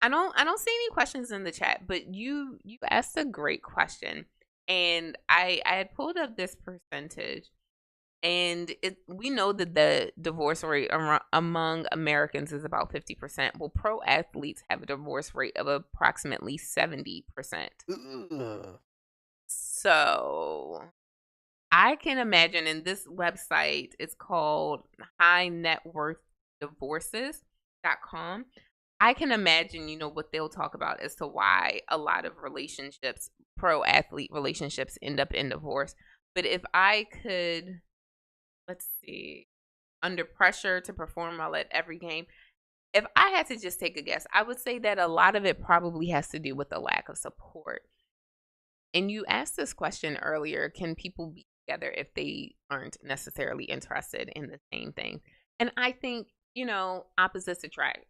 I don't see any questions in the chat, but you asked a great question, and I had pulled up this percentage, and we know that the divorce rate among Americans is about 50%. Well, pro athletes have a divorce rate of approximately 70%. Ugh. So I can imagine, in this website, it's called highnetworthdivorces.com. I can imagine, what they'll talk about as to why a lot of relationships, pro athlete relationships, end up in divorce. But if I could, let's see, under pressure to perform well at every game, if I had to just take a guess, I would say that a lot of it probably has to do with the lack of support. And you asked this question earlier, can people be together if they aren't necessarily interested in the same thing? And I think, opposites attract.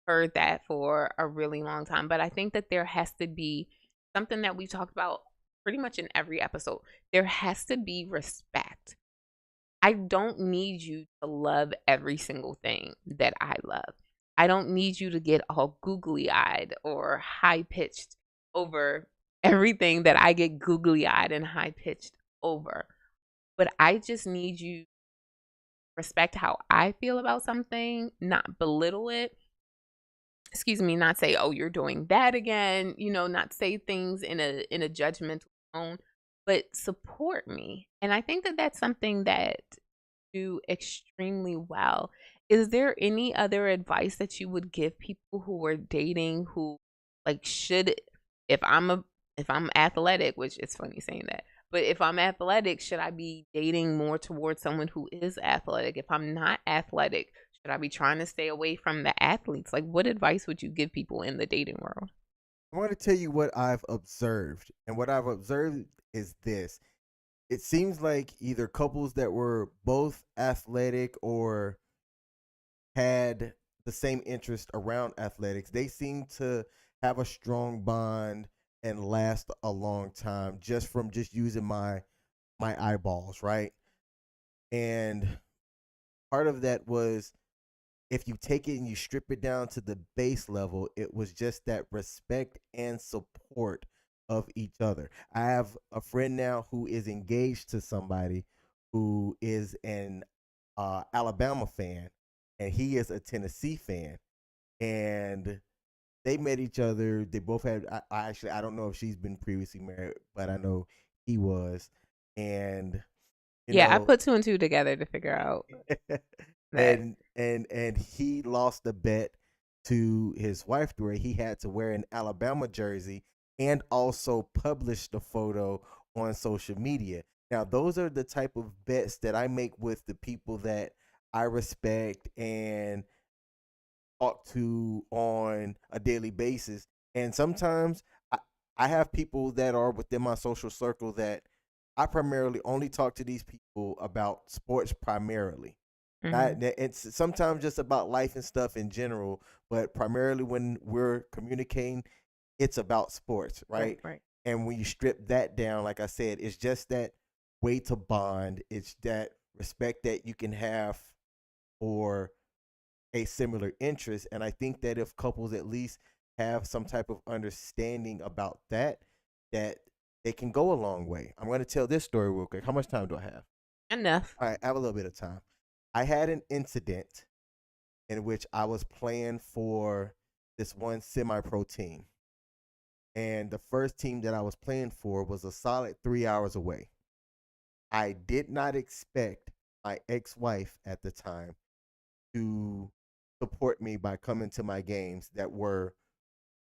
Heard that for a really long time, but I think that there has to be something that we talked about pretty much in every episode. There has to be respect. I don't need you to love every single thing that I love. I don't need you to get all googly eyed or high pitched over everything that I get googly eyed and high pitched over. But I just need you to respect how I feel about something, not belittle it. Not say, oh, you're doing that again, not say things in a judgmental tone, but support me. And I think that that's something that you do extremely well. Is there any other advice that you would give people who are dating who like should, if I'm athletic, which it's funny saying that, but if I'm athletic, should I be dating more towards someone who is athletic? If I'm not athletic, should I be trying to stay away from the athletes? Like, what advice would you give people in the dating world? I want to tell you what I've observed. And what I've observed is this. It seems like either couples that were both athletic or had the same interest around athletics, they seem to have a strong bond and last a long time just from just using my eyeballs, right? And part of that was, if you take it and you strip it down to the base level, it was just that respect and support of each other. I have a friend now who is engaged to somebody who is an Alabama fan, and he is a Tennessee fan. And they met each other. They both had. I don't know if she's been previously married, but I know he was. And Yeah, I put two and two together to figure out that. and he lost the bet to his wife where he had to wear an Alabama jersey and also publish the photo on social media. Now, those are the type of bets that I make with the people that I respect and talk to on a daily basis. And sometimes I have people that are within my social circle that I primarily only talk to these people about sports primarily. It's sometimes just about life and stuff in general, but primarily when we're communicating, it's about sports, right? Right. And when you strip that down, like I said, it's just that way to bond. It's that respect that you can have for a similar interest. And I think that if couples at least have some type of understanding about that they can go a long way. I'm going to tell this story real quick. How much time do I have? Enough. All right, I have a little bit of time. I had an incident in which I was playing for this one semi-pro team. And the first team that I was playing for was a solid 3 hours away. I did not expect my ex-wife at the time to support me by coming to my games that were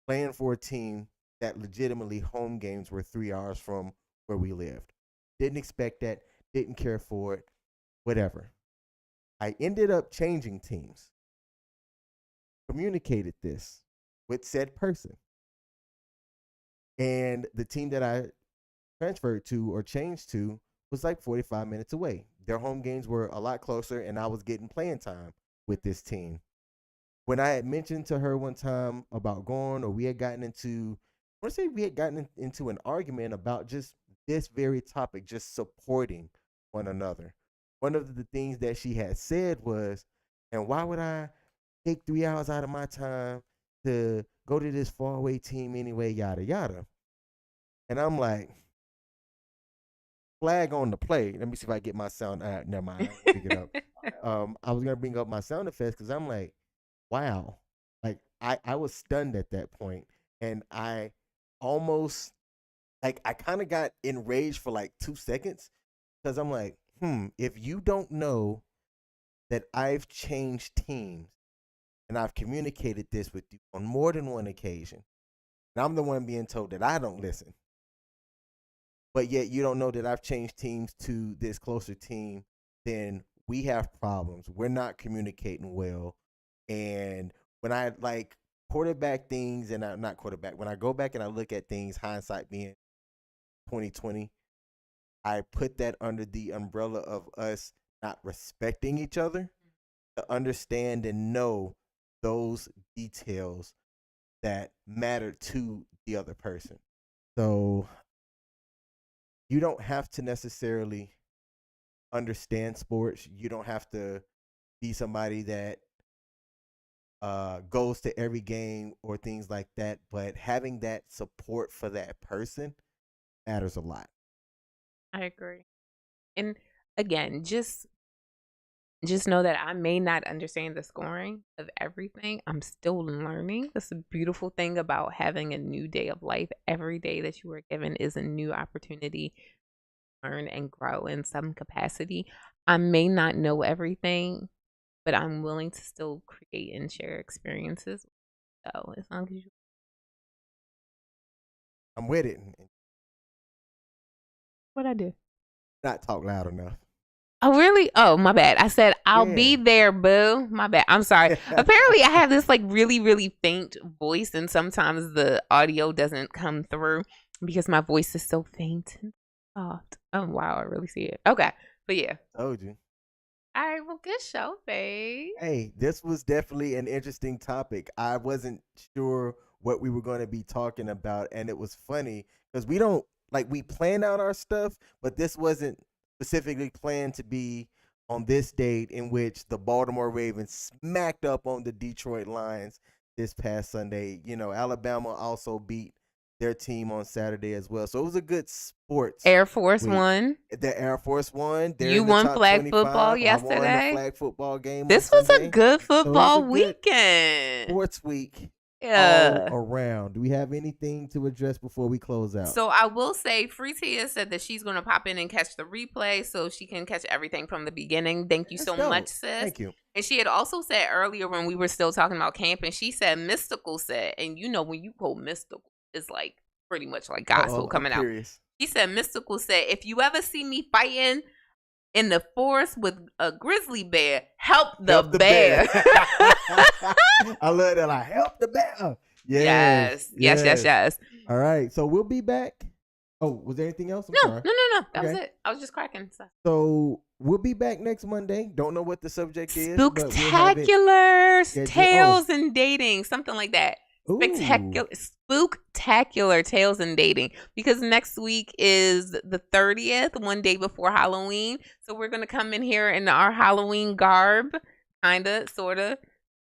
playing for a team that legitimately home games were 3 hours from where we lived. Didn't expect that, didn't care for it, whatever. I ended up changing teams. Communicated this with said person. And the team that I transferred to or changed to was like 45 minutes away. Their home games were a lot closer, and I was getting playing time with this team. When I had mentioned to her one time about going, or we had gotten into, I want to say we had gotten into an argument about just this very topic, just supporting one another. One of the things that she had said was, and why would I take 3 hours out of my time to go to this faraway team anyway, yada, yada. And I'm like, flag on the play. Let me see if I get my sound. Never mind. I pick it up. I was going to bring up my sound effects because I'm like, wow. Like, I was stunned at that point. And I almost, like, I kind of got enraged for like 2 seconds because I'm like, if you don't know that I've changed teams and I've communicated this with you on more than one occasion, and I'm the one being told that I don't listen, but yet you don't know that I've changed teams to this closer team, then we have problems. We're not communicating well. And when I like quarterback things, and I'm not quarterback, when I go back and I look at things, hindsight being 2020, I put that under the umbrella of us not respecting each other, to understand and know those details that matter to the other person. So you don't have to necessarily understand sports. You don't have to be somebody that goes to every game or things like that. But having that support for that person matters a lot. I agree. And again, just know that I may not understand the scoring of everything. I'm still learning. That's a beautiful thing about having a new day of life. Every day that you are given is a new opportunity to learn and grow in some capacity. I may not know everything, but I'm willing to still create and share experiences. So as long as you, I'm with it. what I do? Not talk loud enough. Oh, really? Oh, my bad. I said, I'll be there, boo. My bad. I'm sorry. Apparently, I have this like really, really faint voice, and sometimes the audio doesn't come through because my voice is so faint and soft. Oh, wow. I really see it. Okay. But yeah. Told you. All right. Well, good show, babe. Hey, this was definitely an interesting topic. I wasn't sure what we were going to be talking about, and it was funny because we don't, like, we plan out our stuff, but this wasn't specifically planned to be on this date in which the Baltimore Ravens smacked up on the Detroit Lions this past Sunday. You know, Alabama also beat their team on Saturday as well. So it was a good sports. Air Force week. won. The Air Force won. They're You in the won top flag 25. football I yesterday. won the flag football game. This on was Sunday. a good football So it was a good weekend. sports week Yeah. all around. Do we have anything to address before we close out? So I will say, Free Tia said that she's going to pop in and catch the replay so she can catch everything from the beginning. Thank you so much, sis. Thank you. And she had also said earlier when we were still talking about camping, she said Mystical said, and you know when you quote Mystical, it's like pretty much like gospel coming out. She said Mystical said, if you ever see me fighting in the forest with a grizzly bear, help the bear. I love that. I help the bear. Yes. All right. So we'll be back. Oh, was there anything else? No. That was it. I was just cracking stuff. So we'll be back next Monday. Don't know what the subject is. Spooktacular tales and dating. Something like that. Spooktacular tales and dating, because next week is the 30th, one day before Halloween. So we're gonna come in here in our Halloween garb, kinda, sorta,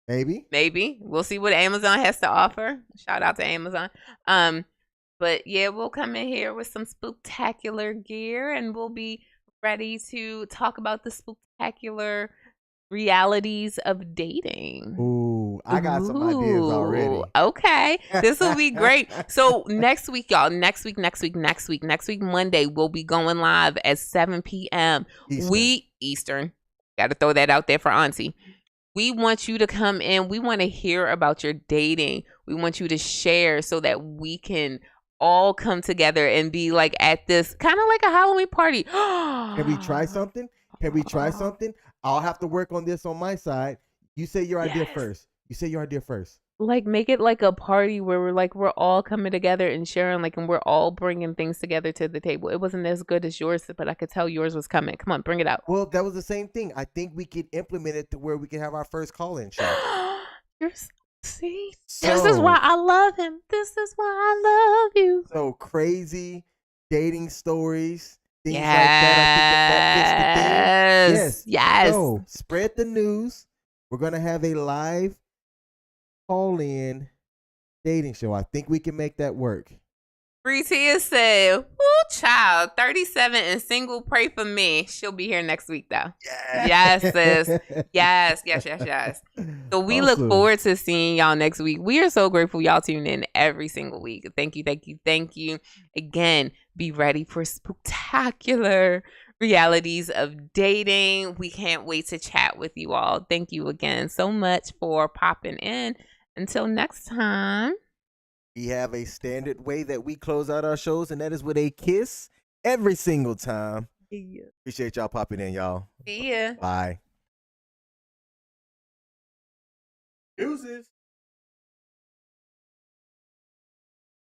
maybe. We'll see what Amazon has to offer. Shout out to Amazon. But yeah, we'll come in here with some spooktacular gear and we'll be ready to talk about the spooktacular realities of dating. Ooh, I got some ideas already. Okay. This will be great. So next week, y'all, next week, Monday, we'll be going live at 7 p.m. Eastern. Got to throw that out there for Auntie. We want you to come in. We want to hear about your dating. We want you to share so that we can all come together and be like at this kind of like a Halloween party. Can we try something? Can we try something? I'll have to work on this on my side. You say your idea first. You say your idea first. Like make it like a party where we're all coming together and sharing, like, and we're all bringing things together to the table. It wasn't as good as yours, but I could tell yours was coming. Come on, bring it out. Well, that was the same thing. I think we could implement it to where we can have our first call-in show. See, this is why I love him. This is why I love you. So crazy dating stories, things like that. I think that fits the thing. Yes. So spread the news. We're gonna have a live call-in dating show. I think we can make that work. Tia said, "Woo, child, 37 and single. Pray for me." She'll be here next week, though. Yes, sis. Yes. So we look forward to seeing y'all next week. We are so grateful y'all tune in every single week. Thank you. Again, be ready for spectacular realities of dating. We can't wait to chat with you all. Thank you again so much for popping in. Until next time. We have a standard way that we close out our shows, and that is with a kiss every single time. Yeah. Appreciate y'all popping in, y'all. See ya. Bye. Deuces.